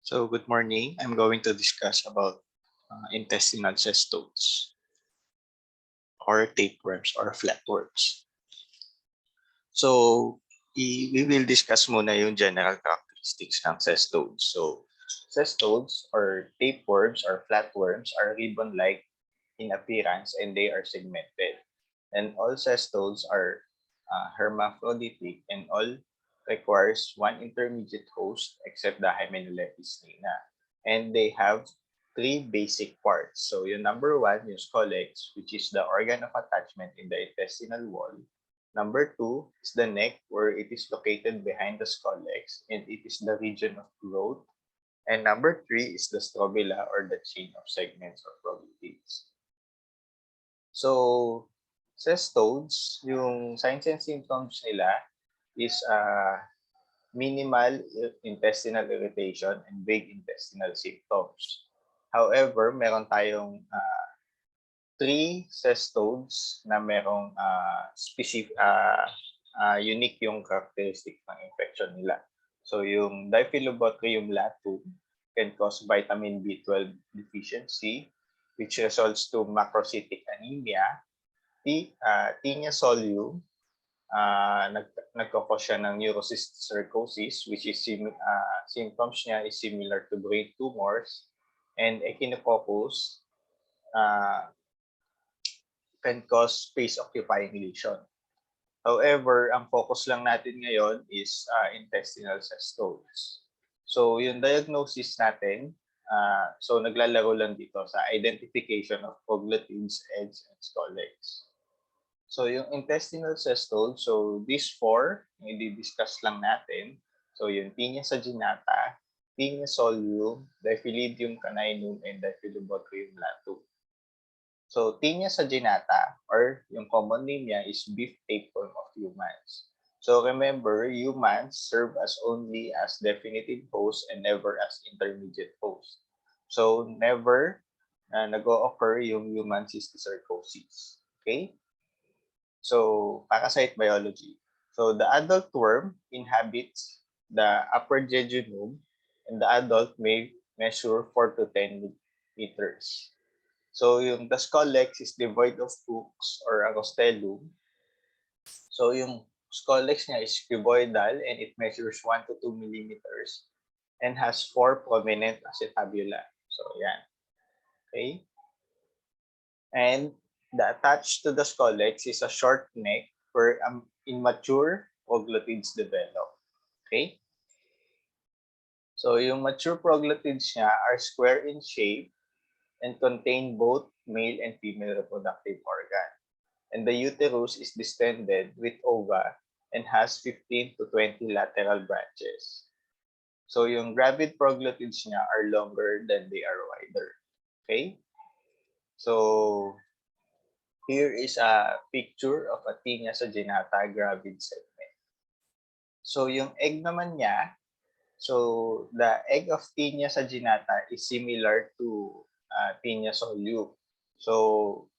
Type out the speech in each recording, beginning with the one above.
So good morning. I'm going to discuss about intestinal cestodes or tapeworms or flatworms. So we will discuss muna yung general characteristics ng cestodes. So cestodes or tapeworms or flatworms are ribbon-like in appearance and they are segmented. And all cestodes are hermaphroditic and all requires one intermediate host except the Hymenoleucus nina. And they have three basic parts. So yung number one, yung scolex, which is the organ of attachment in the intestinal wall. Number two is the neck, where it is located behind the scolex and it is the region of growth. And number three is the strobila or the chain of segments or proglottids. So, cestodes, yung signs and symptoms nila is minimal intestinal irritation and vague intestinal symptoms. However, meron tayong three cestodes na merong specific unique yung characteristic ng infection nila. So yung Diphyllobotrium latum can cause vitamin B12 deficiency, which results to macrocytic anemia. Tinea solium, nagkakos siya ng neurocysticercosis, which is symptoms niya is similar to brain tumors. And Echinococcus can cause space-occupying lesion. However, ang focus lang natin ngayon is intestinal cestodes. So, yung diagnosis natin, so naglalaro lang dito sa identification of proglottids, eggs, and scolex. So, yung intestinal cestodes, so these four, i-discuss lang natin. So, yung Tinea saginata, Tinea solium, Diphyllidium caninum, and Diphyllobotrium latum. So, Tinea saginata, or yung common name niya is beef tapeworm of humans. So, remember, humans serve as only as definitive host and never as intermediate host. So, never nag-o-occur yung human cysticercosis. Okay? So, parasite biology. So, the adult worm inhabits the upper jejunum and the adult may measure 4 to 10 meters. So, yung the scolex is devoid of hooks or agostellum. So, yung scolex niya is cuboidal and it measures 1 to 2 millimeters and has 4 prominent acetabula. So, yan. Okay? And the attached to the scolex is a short neck where immature proglottids develop. Okay? So, yung mature proglottids niya are square in shape and contain both male and female reproductive organ. And the uterus is distended with ova and has 15 to 20 lateral branches. So yung gravid proglottids niya are longer than they are wider. Okay? So here is a picture of a Tinea saginata gravid segment. So yung egg naman niya, so the egg of Tinea saginata is similar to Tinea solium. So,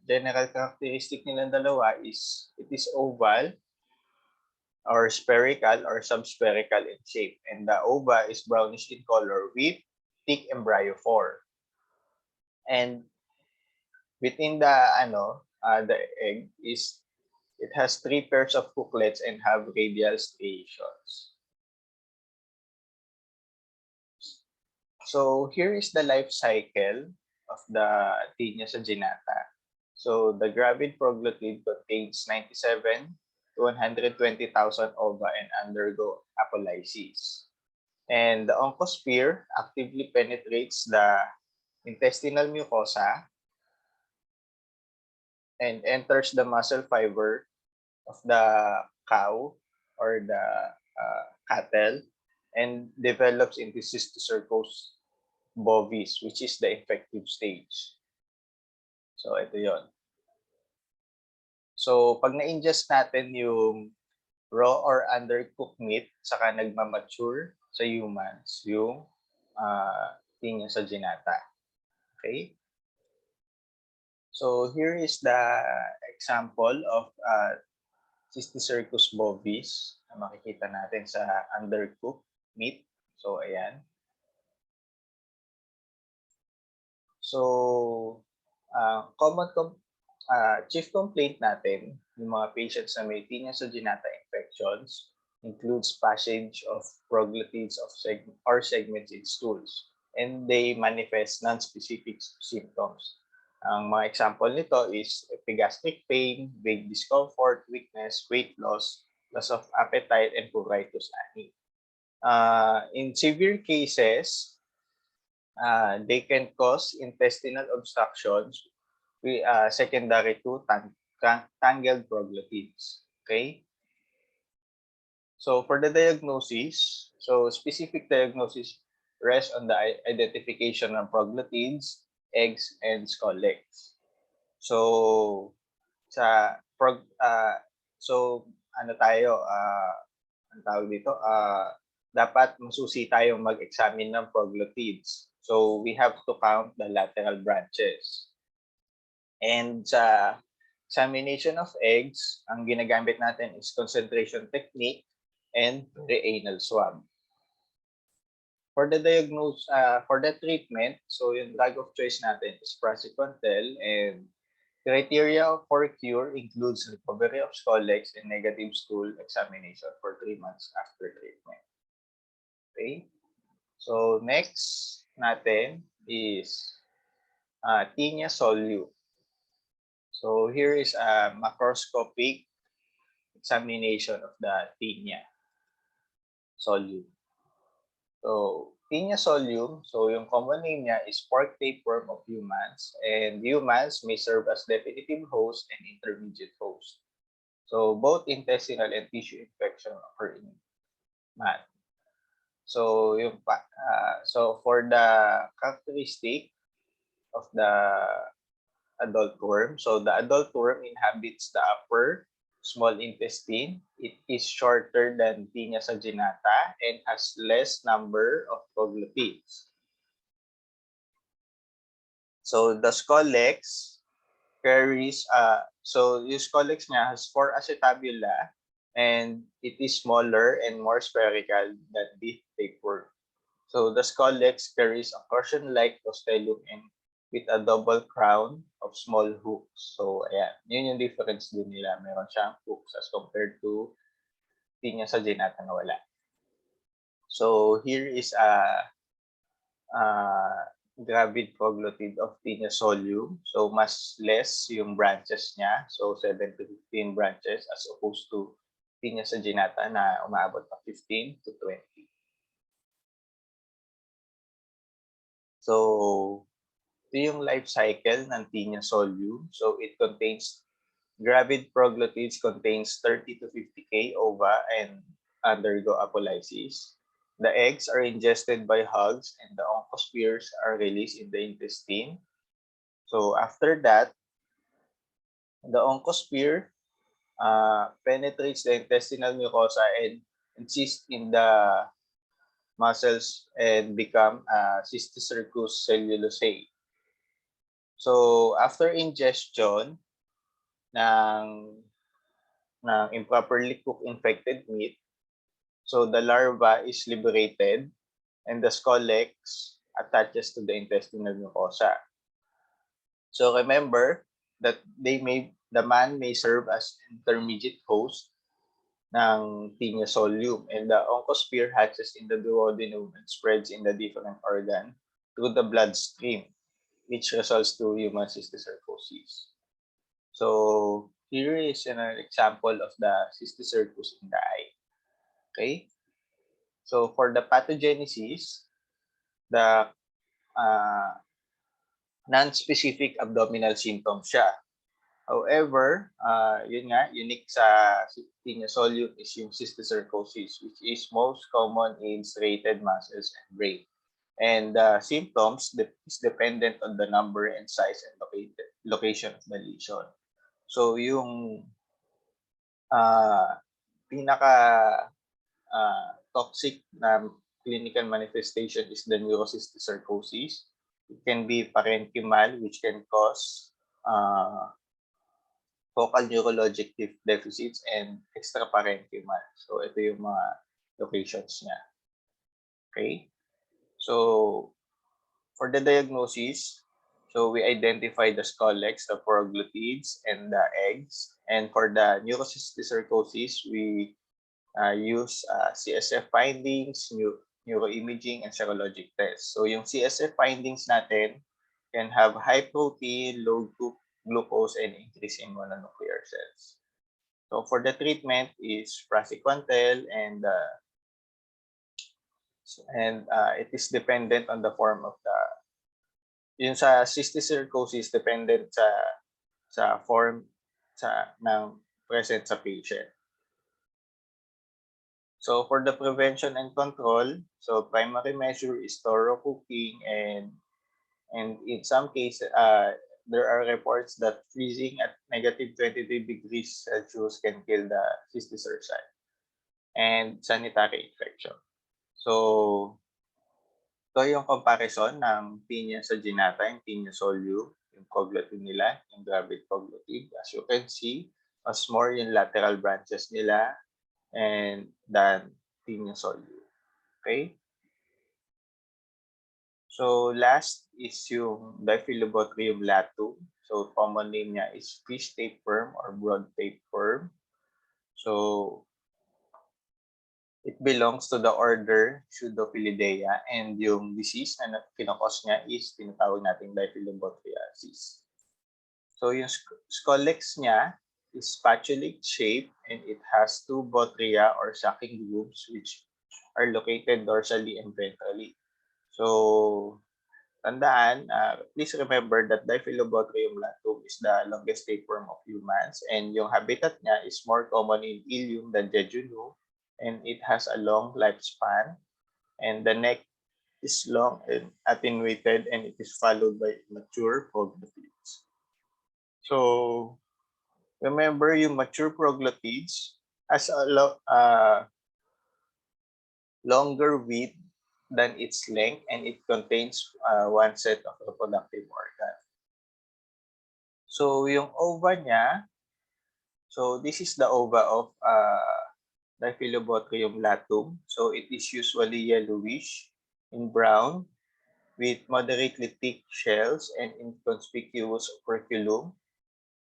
general characteristic nilang dalawa is it is oval or spherical or subspherical in shape. And the ova is brownish in color with thick embryophore. And within the egg is it has 3 pairs of hooklets and have radial striations. So here is the life cycle of the Tinea saginata. So the gravid proglottid contains 97 to 120,000 ova and undergo apolysis. And the oncosphere actively penetrates the intestinal mucosa and enters the muscle fiber of the cow or the cattle and develops into cysticercosis bovis, which is the infective stage. So, ito yon. So, pag na-ingest natin yung raw or undercooked meat, saka nagmamature sa humans, yung Tinea saginata. Okay? So, here is the example of Cysticercus bovis na makikita natin sa undercooked meat. So, ayan. So, chief complaint natin, yung mga patients na may tinea saginata infections, includes passage of proglatids of segments in stools, and they manifest non-specific symptoms. Ang mga example nito is epigastric pain, vague discomfort, weakness, weight loss, loss of appetite, and pruritus ani. In severe cases, they can cause intestinal obstructions secondary to tangled proglatids. Okay? So for the diagnosis, so specific diagnosis rests on the identification of proglatids, eggs, and scolex. So so ano tayo, ang tawag dito, dapat masusi tayong mag-examine ng proglatids. So we have to count the lateral branches. And sa examination of eggs, ang ginagamit natin is concentration technique and perianal swab. For the treatment, so yung drug of choice natin is praziquantel, and criteria for cure includes recovery of scolex and negative stool examination for 3 months after treatment. Okay? So next natin is tinea solute. So here is a macroscopic examination of the tinea solute. So tinea solium, so yung common name niya is pork tapeworm of humans, and humans may serve as definitive host and intermediate host. So both intestinal and tissue infection occur in man. So so for the characteristic of the adult worm, so the adult worm inhabits the upper small intestine. It is shorter than tinea saginata and has less number of proglatids. So the scolex carries, so yung scolex niya has 4 acetabula, and it is smaller and more spherical than the tapeworm. So the scolex carries a cushion-like prostellum and with a double crown of small hooks. So ayan, yun yung difference din nila. Meron siyang hooks as compared to tinea saginata na wala. So here is a gravid proglotid of tinea solium. So mas less yung branches niya. So 7 to 15 branches as opposed to tinea saginata na umaabot ng 15 to 20. So ito yung life cycle ng tinea solium. So it contains gravid proglottids contains 30 to 50K ova and undergo apolysis. The eggs are ingested by hogs and the oncospheres are released in the intestine. So after that, the oncosphere penetrates the intestinal mucosa and ensists in the muscles and become cysticercus cellulosae. So after ingestion ng improperly cooked infected meat, so the larva is liberated and the scolex attaches to the intestinal mucosa. So remember that the man may serve as intermediate host ng tinea solium, and the oncosphere hatches in the duodenum and spreads in the different organ through the bloodstream, which results to human cysticercosis. So here is an example of the cysticercus in the eye. Okay. So for the pathogenesis, the non-specific abdominal symptoms siya. However, yun nga, unique sa tinea solium is yung cysticercosis, which is most common in serrated muscles and brain. And symptoms is dependent on the number and size and location of the lesion. So yung pinaka toxic na clinical manifestation is the neurocysticercosis. It can be parenchymal, which can cause focal neurologic deficits, and extraparenchymal. So, ito yung mga locations niya. Okay? So, for the diagnosis, so we identify the scolex, the poroglottids, and the eggs. And for the neurocysticercosis, we use CSF findings, neuroimaging, and serologic tests. So yung CSF findings natin can have high protein, low glucose, and increase in mononuclear cells. So for the treatment is praziquantel, and it is dependent on the form of the, yung sa cysticercosis, dependent sa form ng present sa patient. So for the prevention and control, so primary measure is thorough cooking, and in some cases, there are reports that freezing at -23 degrees Celsius can kill the cysticercise, and sanitary infection. So ito yung comparison ng pinya saginata and pinya solio, yung coglotid nila, yung gravid coglotid. As you can see, mas more yung lateral branches nila and than pinya solio. Okay? So last is yung Diphyllobothrium latum. So common name niya is fish tapeworm or broad tapeworm. So it belongs to the order Pseudophilidae, and yung disease na kinakos niya is tinatawag nating Diphyllobothriasis. So yung scolex niya is spatulate shape, and it has two botria or sucking grooves which are located dorsally and ventrally. So tandaan, please remember that Diphyllobothrium latum is the longest tapeworm of humans, and yung habitat niya is more common in ileum than jejunum, and it has a long lifespan, and the neck is long and attenuated, and it is followed by mature proglottids. So remember, yung mature proglottids has a longer width than its length, and it contains one set of reproductive organ. So yung ova niya, so this is the ova of Diphyllobothrium latum. So it is usually yellowish in brown with moderately thick shells and inconspicuous operculum.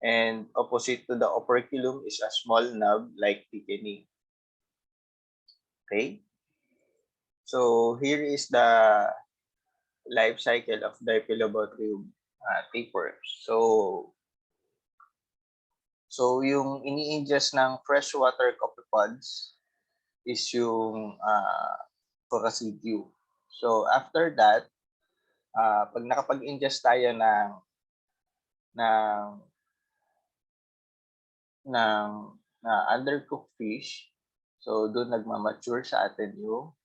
And opposite to the operculum is a small knob like thickening. Okay? So here is the life cycle of Diphyllobothrium tapeworms. So yung ini-ingest ng freshwater copepods is yung Parasitology. So after that, pag nakapag-ingest tayo ng undercooked fish, so doon nagmamature sa atin yung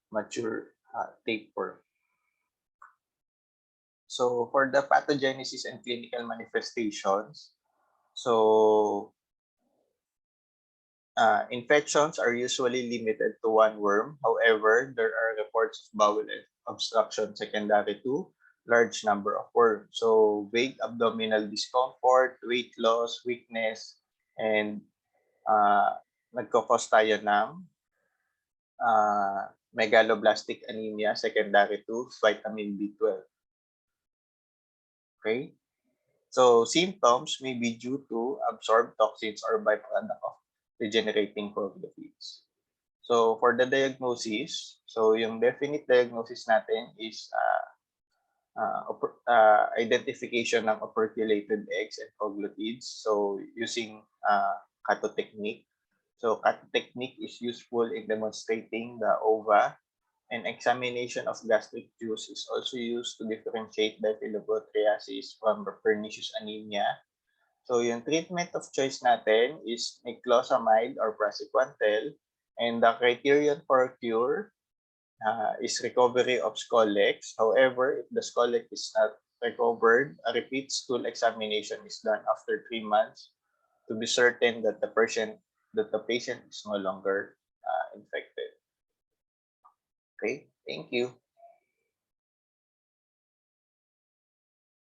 mature tapeworm. So for the pathogenesis and clinical manifestations, so infections are usually limited to one worm. However, there are reports of bowel obstruction secondary to large number of worms. So vague abdominal discomfort, weight loss, weakness, and nagkakos tayo ng megaloblastic anemia secondary to vitamin B12. Okay? So symptoms may be due to absorbed toxins or byproduct of regenerating proglottids. So for the diagnosis, so yung definite diagnosis natin is identification ng operculated eggs and proglottids. So using Cato technique. So Cato technique is useful in demonstrating the ova, and examination of gastric juice is also used to differentiate Diphyllobothriasis from pernicious anemia. So yung treatment of choice natin is niclosamide or praziquantel, and the criterion for cure is recovery of scolex. However, if the scolex is not recovered, a repeat stool examination is done after 3 months to be certain that the patient is no longer infected. Okay, thank you.